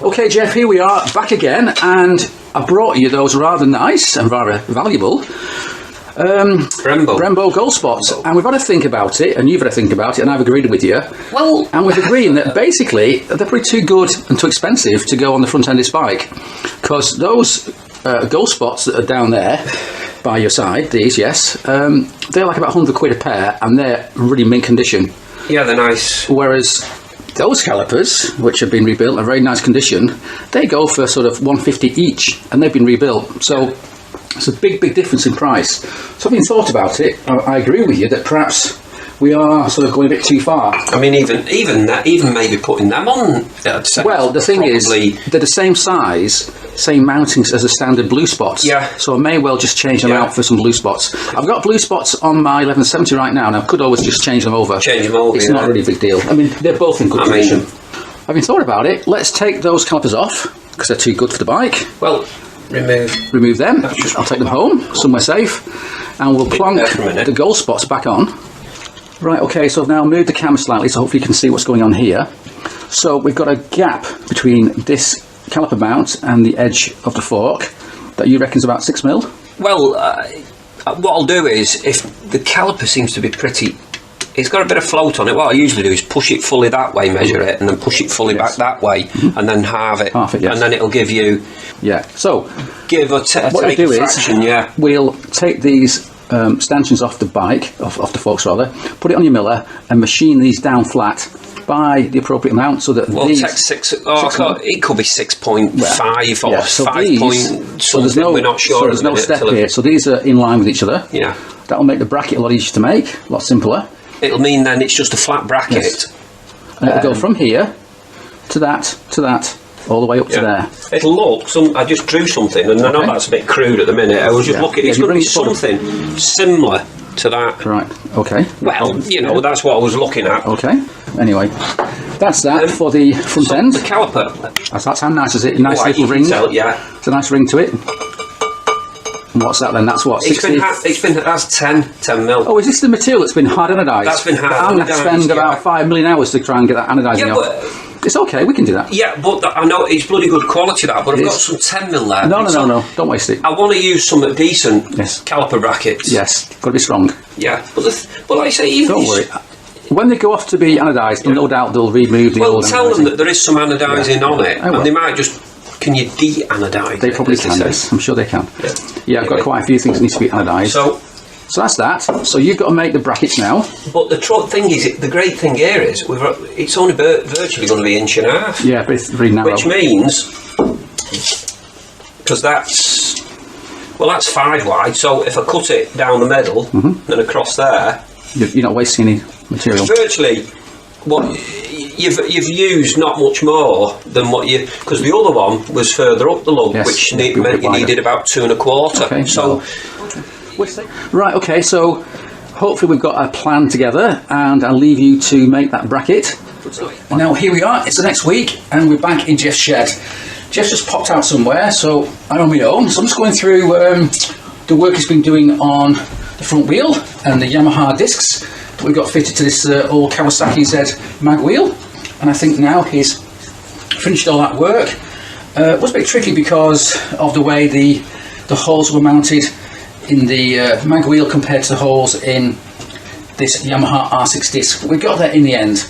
Okay, Jeff, here we are back again, and I brought you those rather nice and rather valuable Brembo gold spots, and we've had a think about it, and you've had a think about it, and I've agreed with you. Well, and we've agreed that basically they're probably too good and too expensive to go on the front end of this bike, because those gold spots that are down there by your side, these, yes, they're like about 100 quid a pair, and they're really mint condition. Yeah, they're nice. Whereas those calipers, which have been rebuilt in a very nice condition, they go for sort of 150 each, and they've been rebuilt. So it's a big difference in price. So having thought about it, I agree with you that perhaps we are sort of going a bit too far. I mean, even maybe putting them on. Well, the thing is, they're the same size, same mountings as the standard blue spots. Yeah. So I may well just change them out for some blue spots. I've got blue spots on my 1170 right now, and I could always just change them over. It's not really a big deal. I mean, they're both in good condition. Having thought about it, let's take those calipers off, because they're too good for the bike. Well, remove them. I'll take them home, somewhere safe, and we'll plonk the gold spots back on. Right, okay, so I've now moved the camera slightly, so hopefully you can see what's going on here. So we've got a gap between this caliper mount and the edge of the fork that you reckon is about 6 mil. Well, what I'll do is, if the caliper seems to be pretty, it's got a bit of float on it, what I usually do is push it fully that way, measure it, and then push it fully back that way, and then halve it, yes. And then it'll give you, so give a what we'll do fraction, is, we'll take these stanchions off the bike, off the forks rather, put it on your miller and machine these down flat by the appropriate amount, so that these... it could be 6.5 or so 5 these, point so there's no, we're not sure. So there's no step here, so these are in line with each other. Yeah. That'll make the bracket a lot easier to make, a lot simpler. It'll mean then it's just a flat bracket. Yes. And it'll go from here to that, all the way up to there. It'll look, I just drew something, and I know that's a bit crude at the minute. I was just looking, it's going to be something similar to that. Right, okay. Well, you know, that's what I was looking at. Okay, anyway, that's that for the front end. The caliper. That's how nice is it? A nice little ring. It's a nice ring to it. And what's that then? That's what? 60? That's 10 mil. Oh, is this the material that's been hard anodised? That's been hard anodised. I'm going to spend about 5 million hours to try and get that anodising off. It's okay, we can do that. Yeah, but I know it's bloody good quality, that, but I've got some 10 mil there. No, don't waste it. I want to use some decent caliper brackets. Yes, got to be strong. Yeah, but like I say, even... Don't worry. When they go off to be anodised, no doubt they'll remove the old anodising. Well, tell them that there is some anodising on it, and they might just... Can you de-anodise? They probably can, yes. I'm sure they can. Yeah, I've got quite a few things that need to be anodised. So that's that. So you've got to make the brackets now. But the thing is, the great thing here is, it's only virtually going to be 1.5 inches. Yeah, but it's really narrow. Which means, because that's 5 wide, so if I cut it down the middle, and across there... You're not wasting any material. Virtually, you've used not much more than what you... Because the other one was further up the lug, which meant you needed about 2 1/4. Okay, so... Right, okay, so hopefully we've got a plan together, and I'll leave you to make that bracket. Now here we are, it's the next week, and we're back in Jeff's shed. Jeff's just popped out somewhere, so I'm on my own. So I'm just going through the work he's been doing on the front wheel and the Yamaha discs that we've got fitted to this old Kawasaki Z mag wheel. And I think now he's finished all that work. It was a bit tricky because of the way the holes were mounted in the mag wheel compared to the holes in this Yamaha R6 disc, but we got there in the end.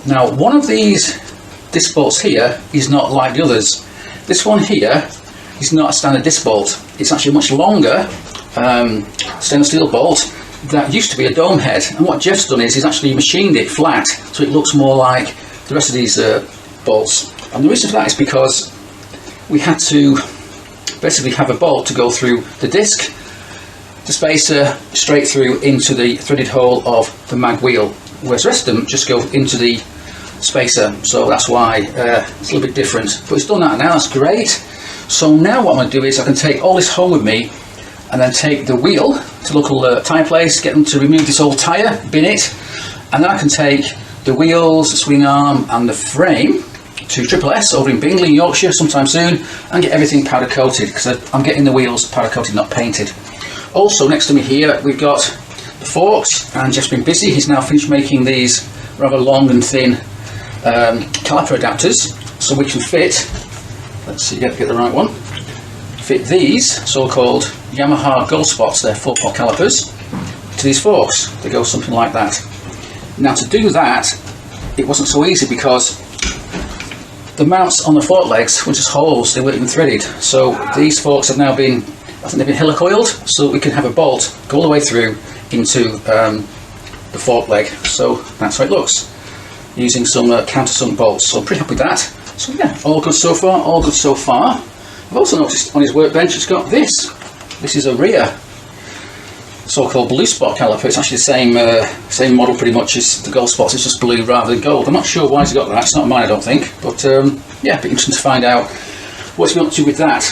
Now, one of these disc bolts here is not like the others. This one here is not a standard disc bolt. It's actually a much longer stainless steel bolt that used to be a dome head, and what Jeff's done is he's actually machined it flat so it looks more like the rest of these bolts. And the reason for that is because we had to basically have a bolt to go through the disc, the spacer straight through into the threaded hole of the mag wheel, whereas the rest of them just go into the spacer, so that's why it's a little bit different. But it's done that now, that's great. So now what I'm going to do is I can take all this home with me and then take the wheel to the local tyre place, get them to remove this old tyre, bin it, and then I can take the wheels, the swing arm and the frame to Triple S over in Bingley, Yorkshire sometime soon, and get everything powder coated, because I'm getting the wheels powder coated, not painted. Also next to me here we've got the forks, and Jeff's been busy. He's now finished making these rather long and thin caliper adapters. so we can fit, let's see, get the right one, fit these so-called Yamaha gold spots, they're 4-pot calipers, to these forks. They go something like that. Now to do that, it wasn't so easy because the mounts on the fork legs were just holes, they weren't even threaded. So these forks have now been, I think they've been helicoiled, so we can have a bolt go all the way through into the fork leg. So that's how it looks, using some countersunk bolts. So I'm pretty happy with that. So yeah, all good so far, all good so far. I've also noticed on his workbench it's got this. This is a rear so-called blue spot caliper. It's actually the same model pretty much as the gold spots, it's just blue rather than gold. I'm not sure why he's got that, it's not mine I don't think, but yeah, it'd be interesting to find out what he's been up to with that.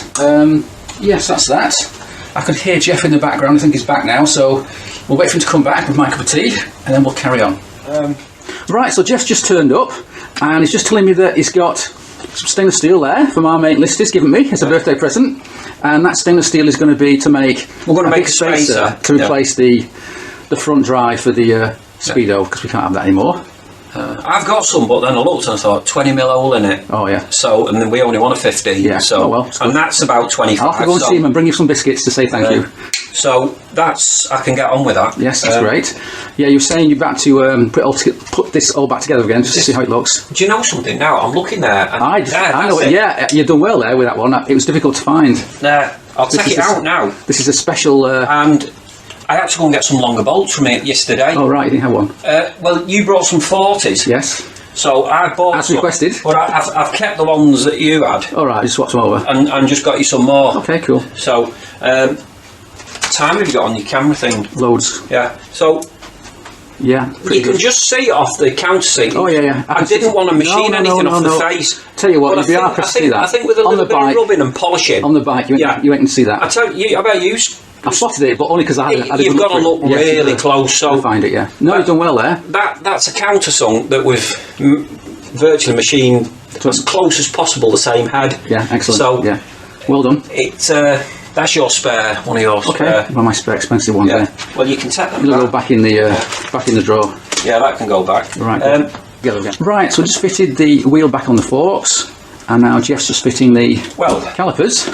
Yes, that's that. I can hear Jeff in the background, I think he's back now, so we'll wait for him to come back with my cup of tea and then we'll carry on. Right, so Jeff's just turned up and he's just telling me that he's got some stainless steel there from our mate List, he's given me as a birthday present. And that stainless steel is going to be to make, we're going to make a spacer to replace the front drive for the Speedo, because we can't have that anymore. I've got some, but then I looked and I thought 20mm hole in it. Oh yeah. So, and then we only want a 50. Yeah. So, oh, well, and that's about 25. I'll have to go and see him and bring you some biscuits to say thank you. So that's, I can get on with that. Yes, that's great. Yeah, you're saying you're back to put this all back together again just to see how it looks. Do you know something now? I'm looking there. And I know it. Yeah, you've done well there with that one. It was difficult to find. I'll take it out now. This is a special. And I had to go and get some longer bolts from it yesterday. Oh right, you didn't have one. Well, you brought some 40s. Yes. So I bought as requested. But I've kept the ones that you had. All right, I just swapped them over. And just got you some more. Okay, cool. So, time have you got on your camera thing? Loads. Yeah. So. Yeah. You can just see it off the counter seat. Oh yeah. I didn't want to machine anything off the face. Tell you what, you'd be hard pressed to see that. I think with a little bit of rubbing and polishing. On the bike, you ain't going to see that. I tell you, I bet you. I spotted it, but only because I had You've got to look really close. So find it, yeah. No, you've done well there. That's a countersunk that we've virtually machined as close as possible the same head. Yeah, excellent. So yeah, well done. It's that's your spare, one of yours. Okay, well, my spare expensive ones there. Well, you can take them. It'll go back in the drawer. Yeah, that can go back. Right. Right. So just fitted the wheel back on the forks, and now Jeff's just fitting the calipers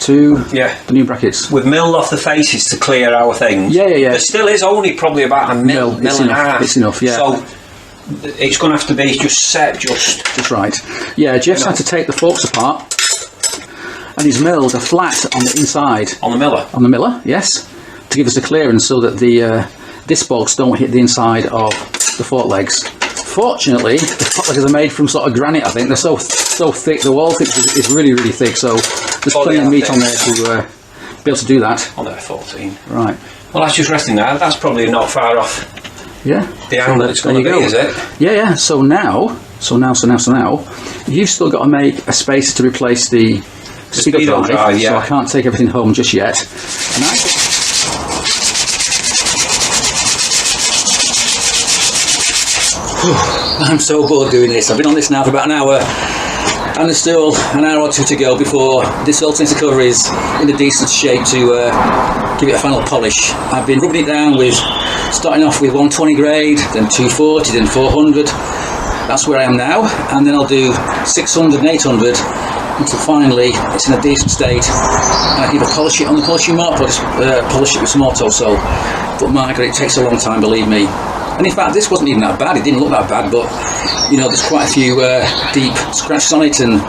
to the new brackets. We've milled off the faces to clear our things. Yeah. There still is only probably about a mil and a half. It's enough. Yeah. So it's going to have to be just set just right. Yeah. Jeff's had to take the forks apart, and his mills are flat on the inside. On the miller. On the miller, yes, to give us a clearance so that the disc bolts don't hit the inside of the fork legs. Fortunately, the fork legs are made from sort of granite. I think they're so thick. The wall thickness is really thick. So there's plenty of meat on there to be able to do that. On there 14. Right. Well, that's just resting there. That's probably not far off. Yeah. The angle it's going to be, is it? Yeah. So now, you've still got to make a space to replace the Speedo drive. Yeah. So I can't take everything home just yet. And I'm so bored doing this. I've been on this now for about an hour, and there's still an hour or two to go before this alternator cover is in a decent shape to give it a final polish. I've been rubbing it down with, starting off with 120 grade, then 240, then 400. That's where I am now, and then I'll do 600 and 800 until finally it's in a decent state, and I can either polish it on the polishing mop or just polish it with some auto sol. But Margaret, it takes a long time, believe me. And in fact, this wasn't even that bad. It didn't look that bad, but you know, there's quite a few deep scratches on it and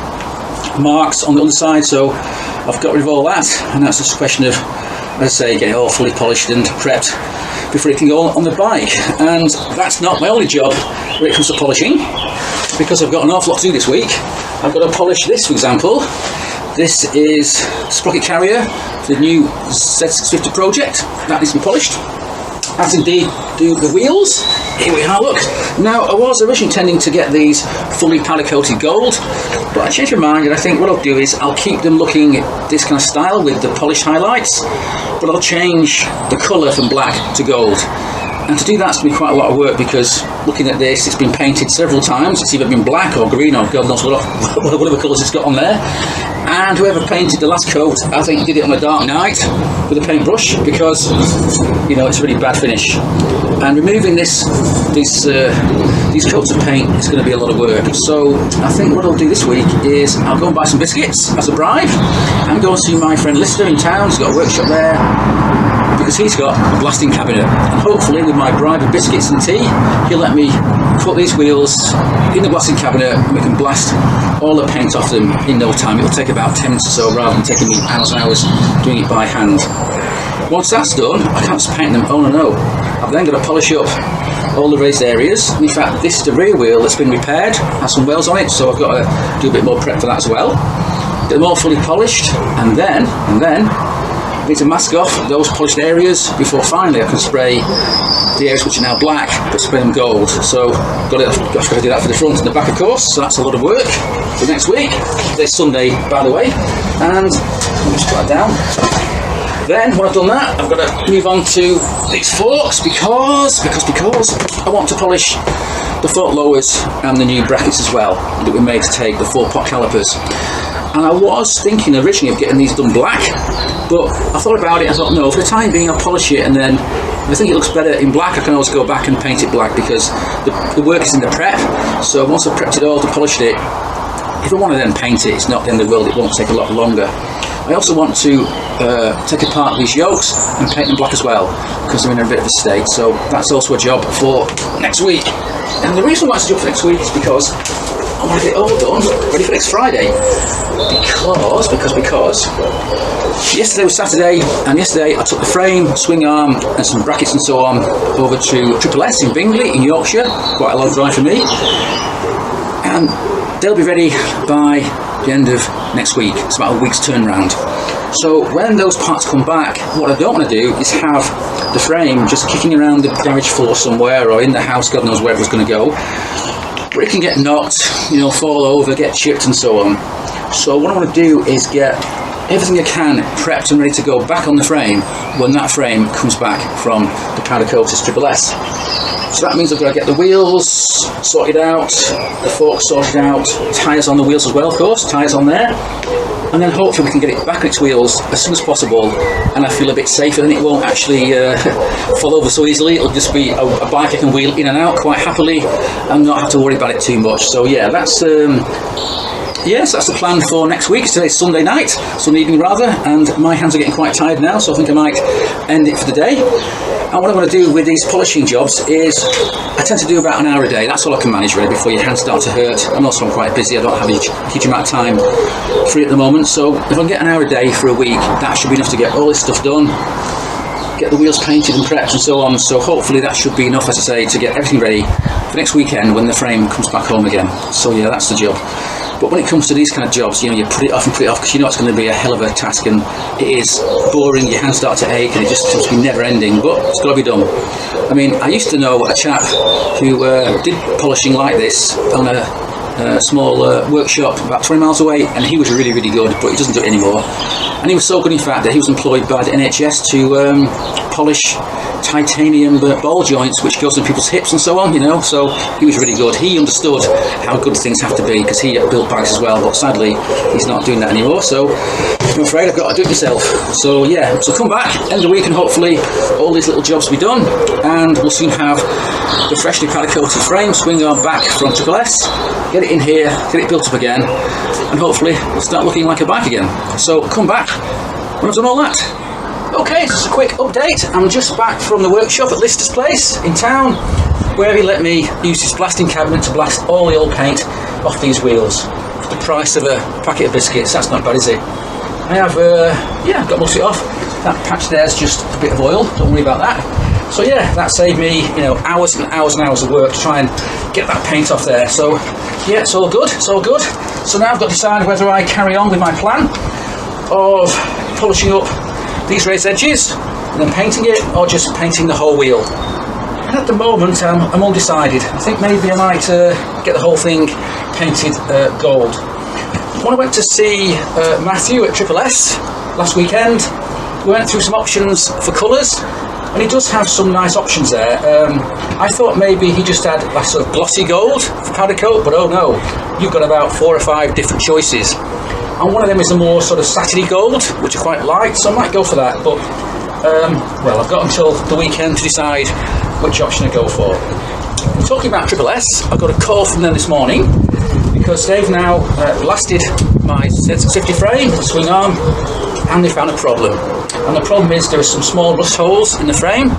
marks on the underside. So I've got rid of all that, and that's just a question of, as I say, getting it all fully polished and prepped before it can go on the bike. And that's not my only job when it comes to polishing, because I've got an awful lot to do this week. I've got to polish this, for example. This is sprocket carrier for the new Z650 project. That needs to be polished. As indeed do the wheels. Here we are, look. Now, I was originally intending to get these fully powder coated gold, but I changed my mind, and I think what I'll do is I'll keep them looking this kind of style with the polished highlights, but I'll change the colour from black to gold. And to do that's going to be quite a lot of work, because looking at this, it's been painted several times. It's either been black or green or God knows whatever colours it's got on there. And whoever painted the last coat, I think did it on a dark night with a paintbrush, because you know, it's a really bad finish. And removing these coats of paint is going to be a lot of work. So I think what I'll do this week is I'll go and buy some biscuits as a bribe and go and see my friend Lister in town. He's got a workshop there, because he's got a blasting cabinet, and hopefully with my bribe of biscuits and tea, he'll let me put these wheels in the blasting cabinet and we can blast all the paint off them in no time. It'll take about 10 minutes or so, rather than taking me hours and hours doing it by hand. Once that's done, I can't just paint them. Oh no, I've then got to polish up all the raised areas. In fact, this is the rear wheel that's been repaired, has some wells on it, so I've got to do a bit more prep for that as well. Get them all fully polished, and then I need to mask off those polished areas before finally I can spray the areas which are now black, but spray them gold. So I've got to do that for the front and the back, of course, so that's a lot of work for next week. Today's Sunday, by the way, and let me just put that down. Then, when I've done that, I've got to move on to these forks, because I want to polish the fork lowers and the new brackets as well, that we made to take the 4-pot calipers. And I was thinking originally of getting these done black, but I thought about it, I thought no, for the time being I'll polish it, and then if I think it looks better in black, I can always go back and paint it black, because the work is in the prep. So once I've prepped it all to polish it, if I want to then paint it, it's not the end of the world, it won't take a lot longer. I also want to take apart these yokes and paint them black as well, because they're in a bit of a state, so that's also a job for next week. And the reason why it's a job for next week is because I want to get it all done, ready for next Friday. Because yesterday was Saturday, and yesterday I took the frame, swing arm and some brackets and so on over to Triple S in Bingley in Yorkshire, quite a long drive for me, and they'll be ready by the end of next week. It's about a week's turnaround. So when those parts come back, what I don't want to do is have the frame just kicking around the garage floor somewhere, or in the house, God knows where it was going to go, where it can get knocked, you know, fall over, get chipped and so on. So what I want to do is get everything I can prepped and ready to go back on the frame when that frame comes back from the powder coated Triple S. So that means I've got to get the wheels sorted out, the forks sorted out, tyres on the wheels as well, of course, tyres on there, and then hopefully we can get it back on its wheels as soon as possible, and I feel a bit safer, and it won't actually fall over so easily. It'll just be a bike I can wheel in and out quite happily and not have to worry about it too much. So yeah, that's yes, that's the plan for next week. Today's Sunday night, Sunday evening rather, and my hands are getting quite tired now, so I think I might end it for the day. And what I'm going to do with these polishing jobs is I tend to do about an hour a day. That's all I can manage really before your hands start to hurt. And also I'm quite busy. I don't have a huge amount of time free at the moment. So if I can get an hour a day for a week, that should be enough to get all this stuff done, get the wheels painted and prepped and so on. So hopefully that should be enough, as I say, to get everything ready for next weekend when the frame comes back home again. So yeah, that's the job. But when it comes to these kind of jobs, you know, you put it off because you know it's going to be a hell of a task, and it is boring, your hands start to ache, and it just seems to be never ending, but it's got to be done. I mean, I used to know a chap who did polishing like this on a small workshop about 20 miles away, and he was really, really good, but he doesn't do it anymore. And he was so good, in fact, that he was employed by the NHS to polish titanium ball joints which goes in people's hips and so on, you know, so he was really good. He understood how good things have to be, because he built bikes as well, but sadly he's not doing that anymore, so I'm afraid I've got to do it myself. So yeah, so come back end of the week and hopefully all these little jobs will be done, and we'll soon have the freshly powder coated frame swing arm back from Triple S, get it in here, get it built up again, and hopefully it'll start looking like a bike again. So come back when I've done all that. Okay, just a quick update. I'm just back from the workshop at Lister's place in town, where he let me use his blasting cabinet to blast all the old paint off these wheels for the price of a packet of biscuits. That's not bad, is it? I have, yeah, got most of it off. That patch there's just a bit of oil, don't worry about that. So yeah, that saved me, you know, hours and hours and hours of work to try and get that paint off there. So yeah, it's all good, it's all good. So now I've got to decide whether I carry on with my plan of polishing up these raised edges and then painting it, or just painting the whole wheel. And at the moment I'm undecided. I think maybe I might get the whole thing painted gold. When I went to see Matthew at Triple S last weekend, we went through some options for colours, and he does have some nice options there. I thought maybe he just had a sort of glossy gold for powder coat, but oh no, you've got about 4 or 5 different choices. And one of them is a more sort of satiny gold, which I quite like, so I might go for that. But well, I've got until the weekend to decide which option I go for. Talking about Triple S, I got a call from them this morning because they've now blasted my Z650 frame, the swing arm, and they found a problem. And the problem is there are some small rust holes in the frame.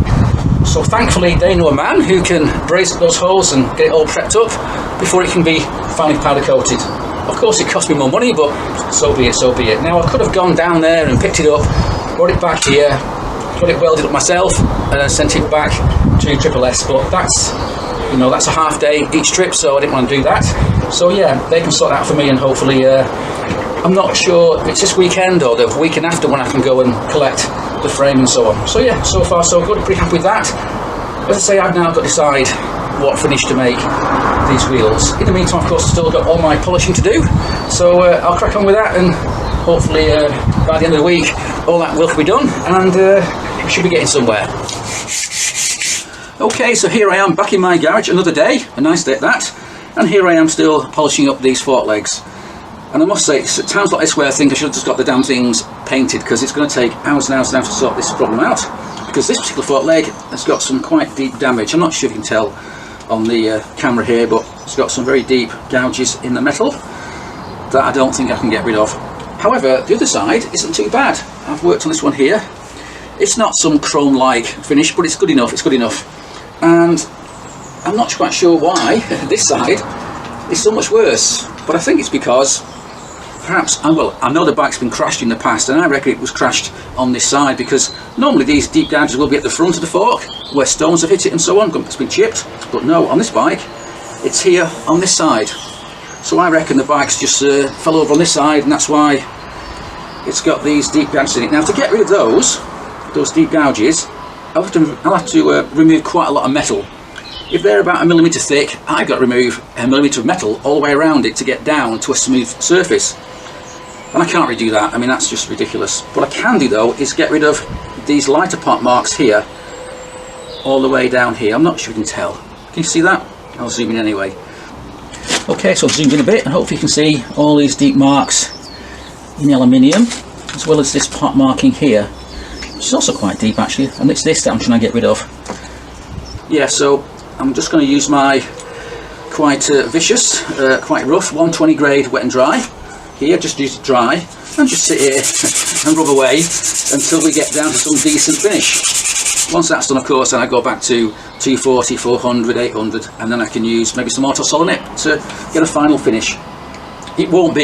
So thankfully they know a man who can brace up those holes and get it all prepped up before it can be finally powder coated. Of course it cost me more money, but so be it, so be it. Now I could have gone down there and picked it up, brought it back here, got it welded up myself, and then sent it back to Triple S, but that's, you know, that's a half day each trip, so I didn't want to do that. So yeah, they can sort that out for me, and hopefully, I'm not sure if it's this weekend or the weekend after when I can go and collect the frame and so on. So yeah, so far so good, pretty happy with that. As I say, I've now got to decide what finish to make these wheels. In the meantime, of course, I've still got all my polishing to do, so I'll crack on with that, and hopefully by the end of the week all that will be done, and we should be getting somewhere. Okay, so here I am back in my garage, another day, a nice day at that, and here I am still polishing up these fork legs. And I must say, it's at times like this where I think I should have just got the damn things painted, because it's going to take hours and hours and hours to sort this problem out, because this particular fork leg has got some quite deep damage. I'm not sure if you can tell on the camera here, but it's got some very deep gouges in the metal that I don't think I can get rid of. However, the other side isn't too bad. I've worked on this one here. It's not some chrome-like finish, but it's good enough, it's good enough. And I'm not quite sure why this side is so much worse, but I think it's because perhaps, well, I know the bike's been crashed in the past, and I reckon it was crashed on this side, because normally these deep gouges will be at the front of the fork where stones have hit it and so on, it's been chipped, but no, on this bike it's here on this side. So I reckon the bike's just fell over on this side, and that's why it's got these deep gouges in it. Now, to get rid of those deep gouges, I'll have to remove quite a lot of metal. If they're about 1 millimetre thick, I've got to remove 1 millimetre of metal all the way around it to get down to a smooth surface. And I can't really do that. I mean, that's just ridiculous. What I can do though is get rid of these lighter part marks here, all the way down here. I'm not sure you can tell. Can you see that? I'll zoom in anyway. Okay, so I've zoomed in a bit, and hopefully you can see all these deep marks in the aluminium, as well as this part marking here, which is also quite deep actually, and it's this that I'm trying to get rid of. Yeah, so I'm just going to use my quite vicious, quite rough 120 grade wet and dry. Here, just use it dry, and just sit here and rub away until we get down to some decent finish. Once that's done, of course, then I go back to 240, 400, 800, and then I can use maybe some Autosolid to get a final finish. It won't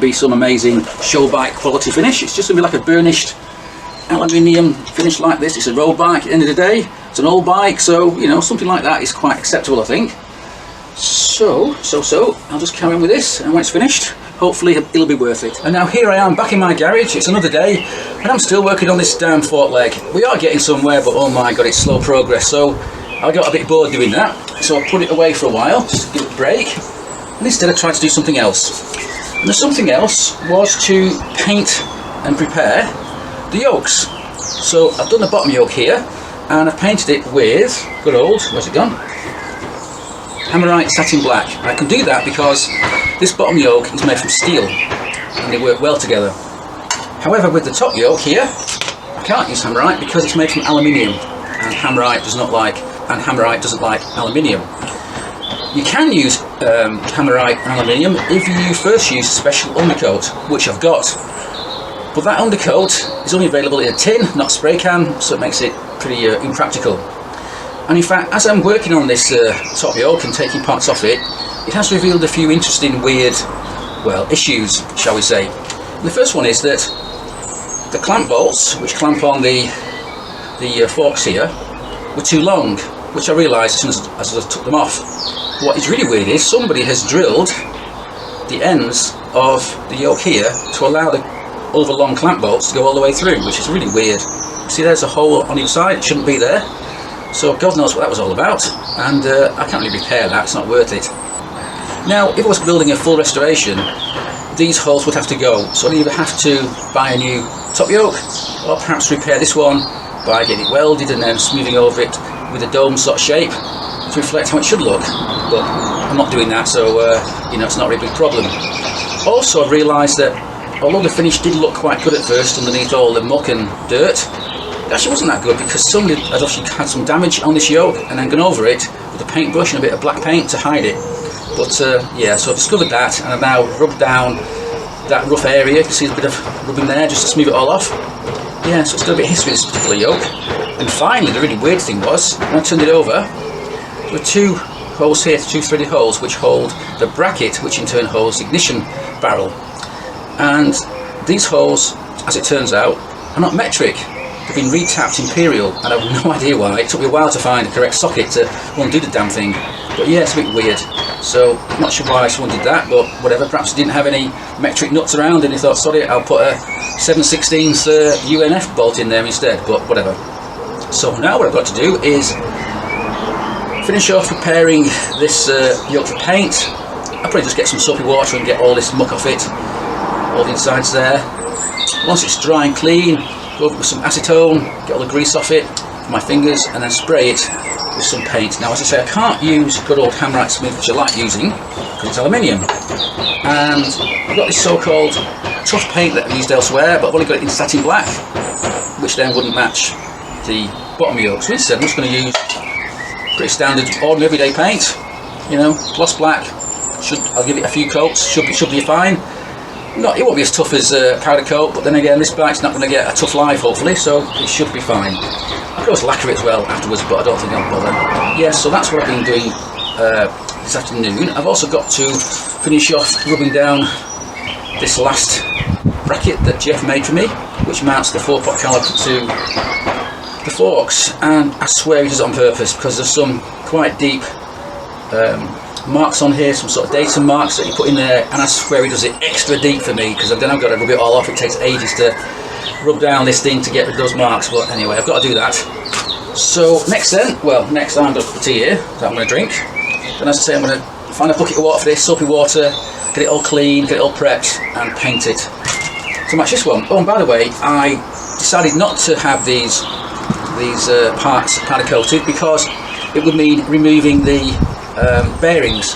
be some amazing show bike quality finish. It's just going to be like a burnished aluminium finish like this. It's a road bike at the end of the day. It's an old bike, so you know, something like that is quite acceptable, I think. So I'll just carry on with this, and when it's finished, hopefully it'll be worth it. And now here I am back in my garage. It's another day, and I'm still working on this damn fork leg. We are getting somewhere, but oh my god, it's slow progress. So I got a bit bored doing that, so I put it away for a while, just to give it a break, and instead I tried to do something else. And the something else was to paint and prepare the yokes. So I've done the bottom yoke here, and I've painted it with good old, where's it gone? Hammerite satin black. I can do that because this bottom yoke is made from steel and they work well together. However, with the top yoke here, I can't use Hammerite because it's made from aluminium, and Hammerite doesn't like aluminium. You can use Hammerite and aluminium if you first use a special undercoat, which I've got. But that undercoat is only available in a tin, not spray can, so it makes it pretty impractical. And in fact, as I'm working on this top yoke and taking parts off it, it has revealed a few interesting, weird, well, issues, shall we say. The first one is that the clamp bolts, which clamp on the forks here, were too long, which I realised as soon as I took them off. What is really weird is somebody has drilled the ends of the yoke here to allow the overlong clamp bolts to go all the way through, which is really weird. See, there's a hole on each side, it shouldn't be there. So God knows what that was all about, and I can't really repair that, it's not worth it. Now, if I was building a full restoration, these holes would have to go, so I'd either have to buy a new top yoke, or perhaps repair this one by getting it welded and then smoothing over it with a dome sort of shape to reflect how it should look, but I'm not doing that, so you know, it's not really a big problem. Also, I realised that although the finish did look quite good at first underneath all the muck and dirt, it actually wasn't that good because somebody had actually had some damage on this yoke and then gone over it with a paintbrush and a bit of black paint to hide it. But yeah, so I discovered that, and I've now rubbed down that rough area. You can see a bit of rubbing there just to smooth it all off. Yeah, so it's got a bit of history, this particular yoke. And finally, the really weird thing was, when I turned it over, there were two holes here, two threaded holes, which hold the bracket, which in turn holds the ignition barrel. And these holes, as it turns out, are not metric. They've been retapped imperial, and I have no idea why. It took me a while to find the correct socket to undo the damn thing. But yeah, it's a bit weird. So, not sure why someone did that, but whatever. Perhaps he didn't have any metric nuts around and he thought, sorry, I'll put a 7/16 UNF bolt in there instead, but whatever. So now what I've got to do is finish off preparing this yoke for paint. I'll probably just get some soapy water and get all this muck off it, all the insides there. Once it's dry and clean, go over with some acetone, get all the grease off it with my fingers, and then spray it with some paint. Now, as I say, I can't use good old Hammerite Smooth, which I like using, because it's aluminium. And I've got this so-called tough paint that I've used elsewhere, but I've only got it in satin black, which then wouldn't match the bottom yoke. So instead, I'm just going to use pretty standard, ordinary, everyday paint. You know, gloss black. I'll give it a few coats. Should be fine. It won't be as tough as powder coat, but then again, this bike's not going to get a tough life, hopefully, so it should be fine. I could always lacquer it as well afterwards, but I don't think I'll bother. Yeah, so that's what I've been doing this afternoon. I've also got to finish off rubbing down this last bracket that Jeff made for me, which mounts the 4-pot caliper to the forks, and I swear he does it on purpose because there's some quite deep marks on here, some sort of datum marks that you put in there, and I swear he does it extra deep for me because then I've got to rub it all off. It takes ages to rub down this thing to get rid of those marks, but anyway, I've got to do that. So next I've got a cup of tea here that I'm going to drink. Then, as I say, I'm going to find a bucket of water for this, soapy water, get it all clean, get it all prepped, and paint it to match this one. Oh, and by the way, I decided not to have these parts powder coated because it would mean removing the bearings,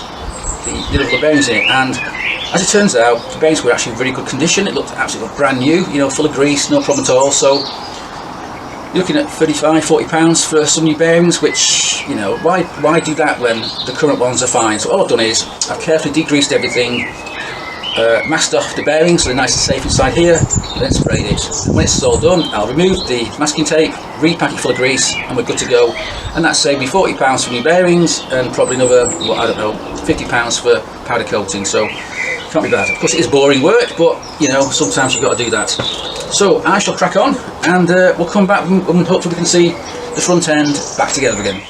the little bearings in it, and as it turns out, the bearings were actually in very good condition. It looked absolutely brand new, you know, full of grease, no problem at all. So you're looking at £35–40 for some new bearings, which, you know, why do that when the current ones are fine? So all I've done is I've carefully degreased everything, masked off the bearings so they're nice and safe inside here, and then sprayed it. And when it's all done, I'll remove the masking tape, repack it full of grease, and we're good to go. And that saved me £40 for new bearings and probably another, well, I don't know, £50 for powder coating. So can't be bad. Of course, it is boring work, but you know, sometimes you've got to do that. So I shall crack on, and we'll come back and hopefully we can see the front end back together again.